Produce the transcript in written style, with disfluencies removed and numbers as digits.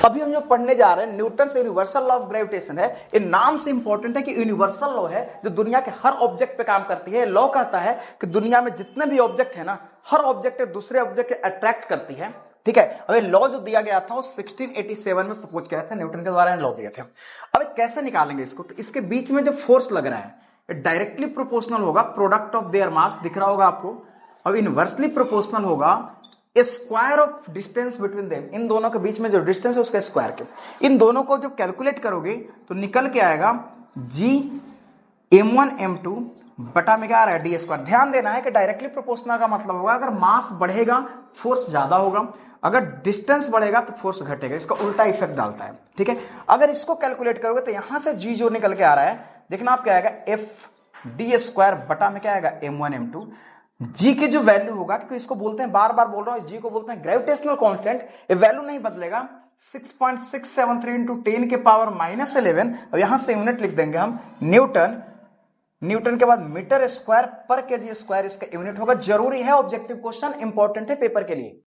अभी हम जो पढ़ने जा रहे हैं न्यूटन से यूनिवर्सल लॉ ऑफ ग्रेविटेशन है। ये नाम से इंपॉर्टेंट है कि यूनिवर्सल लॉ है जो दुनिया के हर ऑब्जेक्ट पे काम करती है। लॉ कहता है कि दुनिया में जितने भी ऑब्जेक्ट है ना, हर ऑब्जेक्ट दूसरे ऑब्जेक्ट अट्रैक्ट करती है। ठीक है, अब ये लॉ जो दिया गया था वो 1687 में प्रपोज किया था न्यूटन के द्वारा लॉ दिए थे। अब कैसे निकालेंगे इसको? तो इसके बीच में जो फोर्स लग रहा है डायरेक्टली प्रोपोर्शनल होगा प्रोडक्ट ऑफ देयर मास, दिख रहा होगा आपको। अब इनवर्सली प्रोपोर्शनल होगा square of distance between them, इन दोनों के बीच में जो डिस्टेंस है उसका स्क्वायर के। इन दोनों को जब कैलकुलेट करोगे तो निकल के आएगा जी m1 m2 बटा में क्या आ रहा है डी स्क्वायर। ध्यान देना है कि डायरेक्टली प्रोपोर्शनल का मतलब होगा अगर मास बढ़ेगा फोर्स ज्यादा होगा, अगर डिस्टेंस बढ़ेगा तो फोर्स घटेगा। इसका उल्टा इफेक्ट डालता है। ठीक है, अगर इसको कैलकुलेट करोगे तो यहां से जी जो निकल के आ रहा है, देखना आप क्या आएगा एफ डी स्क्वायर बटा में क्या आएगा m1 m2। जी की जो वैल्यू होगा, क्योंकि इसको बोलते हैं, बार बार बोल रहा हूं, जी को बोलते हैं ग्रेविटेशनल कांस्टेंट, ये वैल्यू नहीं बदलेगा। 6.673 इंटू 10 के पावर -11। अब यहां से यूनिट लिख देंगे हम न्यूटन। न्यूटन के बाद मीटर स्क्वायर पर केजी स्क्वायर इसका यूनिट होगा। जरूरी है, ऑब्जेक्टिव क्वेश्चन इंपॉर्टेंट है पेपर के लिए।